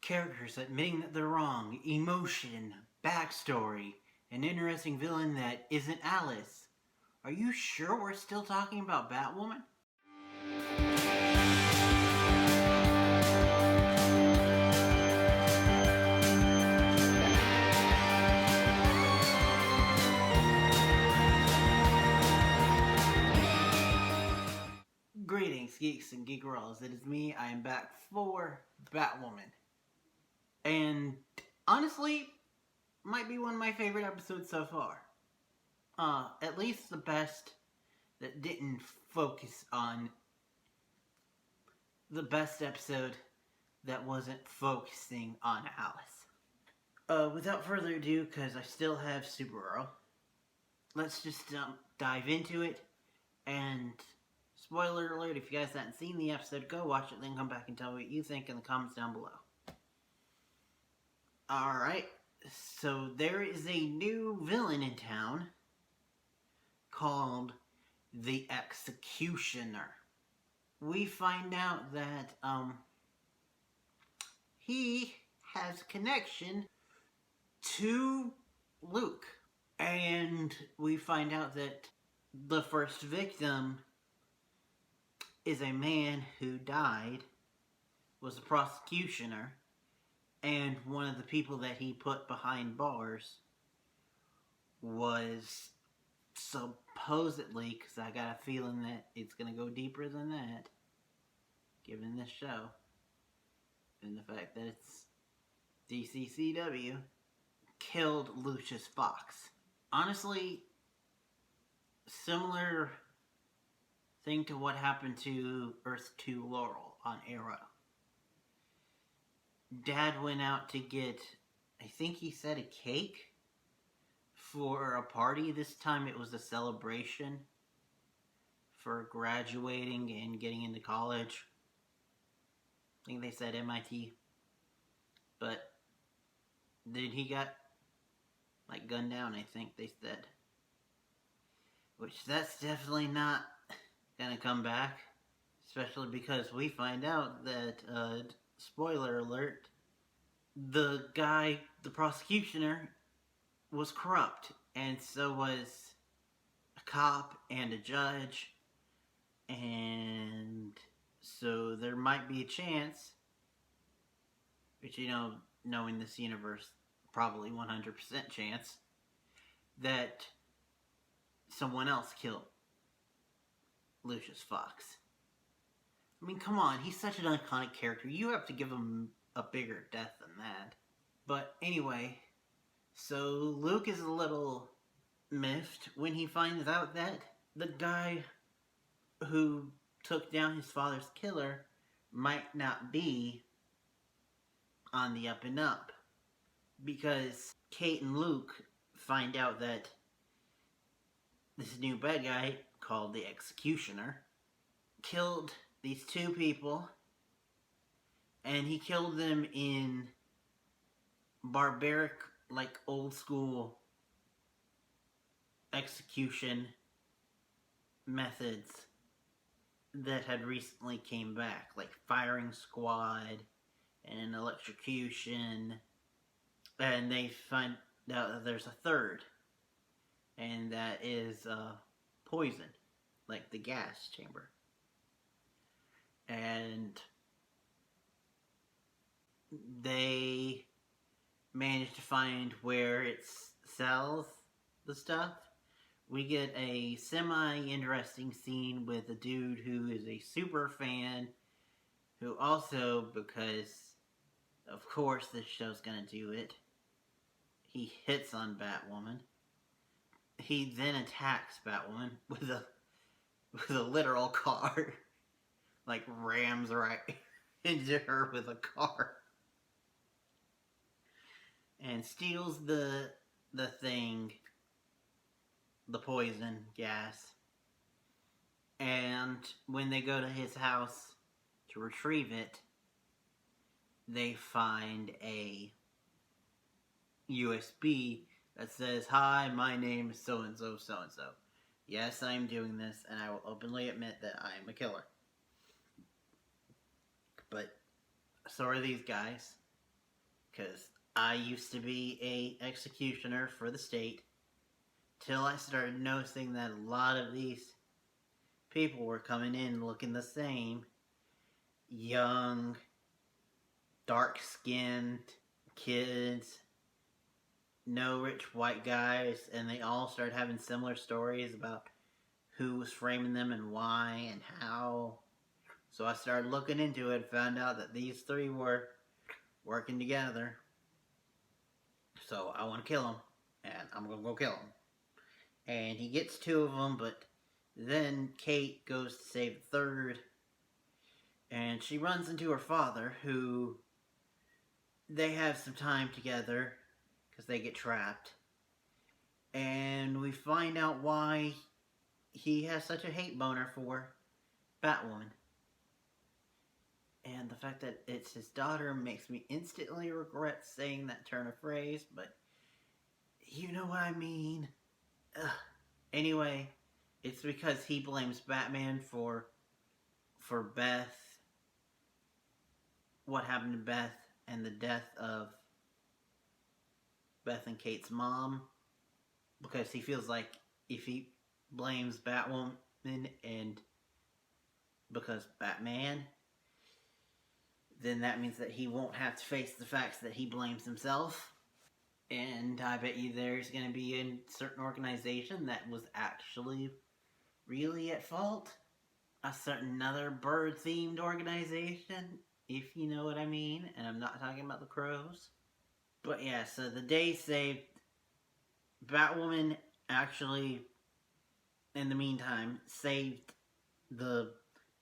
characters admitting that they're wrong, emotion, backstory, an interesting villain that isn't Alice. Are you sure we're still talking about Batwoman? Greetings, geeks and geekerellas. It is me. I am back for Batwoman. And honestly, might be one of my favorite episodes so far. At least the best that didn't focus on the best episode that wasn't focusing on Alice. Without further ado, because I still have Supergirl, let's just dive into it. And spoiler alert, if you guys haven't seen the episode, go watch it, then come back and tell me what you think in the comments down below. Alright, so there is a new villain in town called the Executioner. We find out that he has a connection to Luke. And we find out that the first victim is a man who died, was a prosecutioner, and one of the people that he put behind bars was supposedly, because I got a feeling that it's going to go deeper than that, given this show, and the fact that it's DCCW, killed Lucius Fox. Honestly, similar thing to what happened to Earth 2 Laurel on Arrow. Dad went out to get, I think he said a cake for a party. This time it was a celebration for graduating and getting into college. I think they said MIT. But then he got gunned down, I think they said. Which that's definitely not gonna come back. Especially because we find out that, spoiler alert, the guy, the prosecutioner, was corrupt. And so was a cop and a judge. And so there might be a chance, which, you know, knowing this universe, probably 100% chance, that someone else killed Lucius Fox. I mean, come on, he's such an iconic character. You have to give him a bigger death than that. But anyway, so Luke is a little miffed when he finds out that the guy who took down his father's killer might not be on the up and up. Because Kate and Luke find out that this new bad guy, called the Executioner, killed these two people, and he killed them in barbaric, old school execution methods that had recently came back, like firing squad and electrocution. And they find out that there's a third, and that is poison, like the gas chamber. And they manage to find where it sells the stuff. We get a semi-interesting scene with a dude who is a super fan, who also, because of course this show's gonna do it, he hits on Batwoman. He then attacks Batwoman with a literal car. Rams right into her with a car. And steals the thing, the poison gas. And when they go to his house to retrieve it, they find a USB that says, "Hi, my name is so-and-so, so-and-so. Yes, I am doing this, and I will openly admit that I am a killer. But so are these guys. Because I used to be a executioner for the state till I started noticing that a lot of these people were coming in looking the same. Young, dark-skinned kids, no rich white guys, and they all started having similar stories about who was framing them and why and how. So I started looking into it, found out that these three were working together. So I want to kill them, and I'm going to go kill them. And he gets two of them, but then Kate goes to save the third, and she runs into her father, who they have some time together because they get trapped. And we find out why he has such a hate boner for Batwoman. And the fact that it's his daughter makes me instantly regret saying that turn of phrase, but you know what I mean. Ugh. Anyway, it's because he blames Batman for Beth, what happened to Beth, and the death of Beth and Kate's mom, because he feels like if he blames Batwoman and because Batman, then that means that he won't have to face the facts that he blames himself. And I bet you there's going to be a certain organization that was actually really at fault. A certain another bird-themed organization, if you know what I mean. And I'm not talking about the crows. But yeah, so the day saved. Batwoman actually, in the meantime, saved the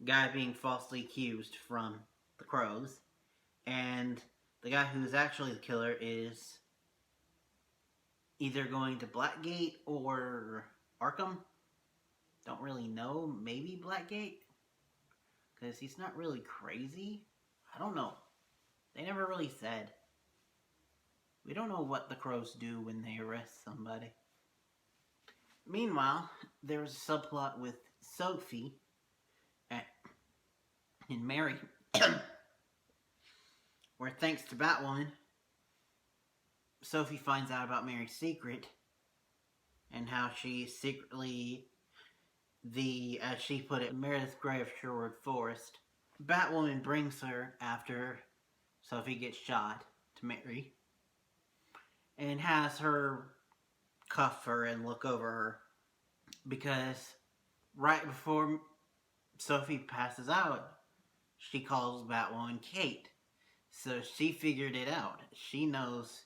guy being falsely accused from the crows. And the guy who's actually the killer is either going to Blackgate or Arkham. Don't really know. Maybe Blackgate? Because he's not really crazy. I don't know. They never really said. We don't know what the crows do when they arrest somebody. Meanwhile, there was a subplot with Sophie and Mary, where thanks to Batwoman, Sophie finds out about Mary's secret and how she secretly, as she put it, Meredith Grey of Sherwood Forest. Batwoman brings her after Sophie gets shot to Mary and has her cuff her and look over her, because right before Sophie passes out, she calls Batwoman Kate. So she figured it out. She knows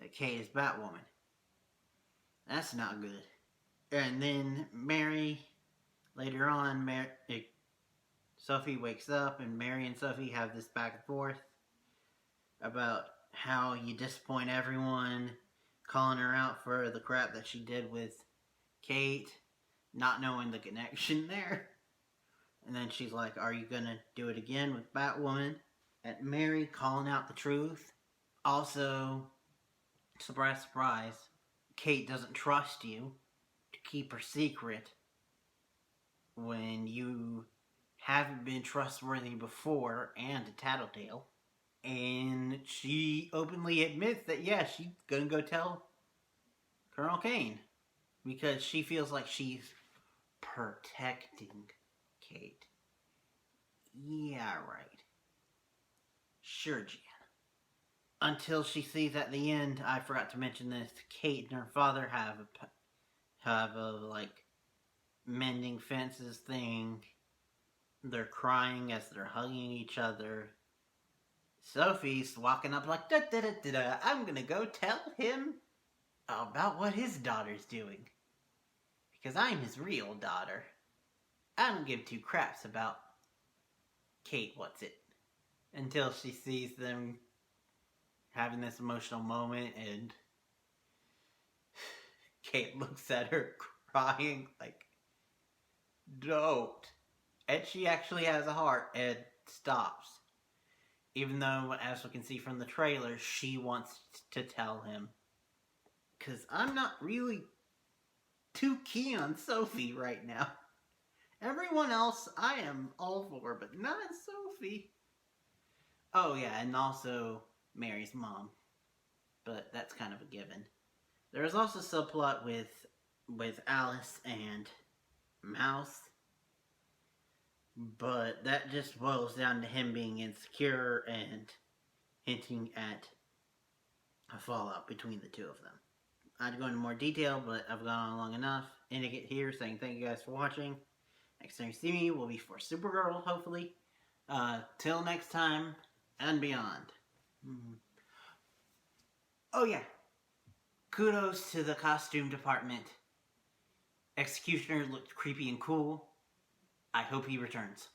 that Kate is Batwoman. That's not good. And then Mary, later on, Sophie wakes up and Mary and Sophie have this back and forth about how you disappoint everyone, calling her out for the crap that she did with Kate, not knowing the connection there. And then she's like, are you gonna do it again with Batwoman? And Mary calling out the truth. Also, surprise, surprise, Kate doesn't trust you to keep her secret when you haven't been trustworthy before and a tattletale. And she openly admits that, yeah, she's gonna go tell Colonel Kane because she feels like she's protecting Kate. Yeah, right. Sure, Jan. Until she sees at the end, I forgot to mention this, Kate and her father have a like mending fences thing. They're crying as they're hugging each other. Sophie's walking up like, da da da da da, I'm gonna go tell him about what his daughter's doing. Because I'm his real daughter. I don't give two craps about Kate, what's it? Until she sees them having this emotional moment and Kate looks at her crying like, don't. And she actually has a heart and stops. Even though, as we can see from the trailer, she wants to tell him. Because I'm not really too keen on Sophie right now. Everyone else I am all for, but not Sophie. Oh yeah, and also Mary's mom. But that's kind of a given. There is also a subplot with Alice and Mouse, but that just boils down to him being insecure and hinting at a fallout between the two of them. I'd go into more detail, but I've gone on long enough. Ending it here, saying thank you guys for watching. Next time you see me will be for Supergirl, hopefully. Till next time, and beyond. Oh yeah, kudos to the costume department. Executioner looked creepy and cool. I hope he returns.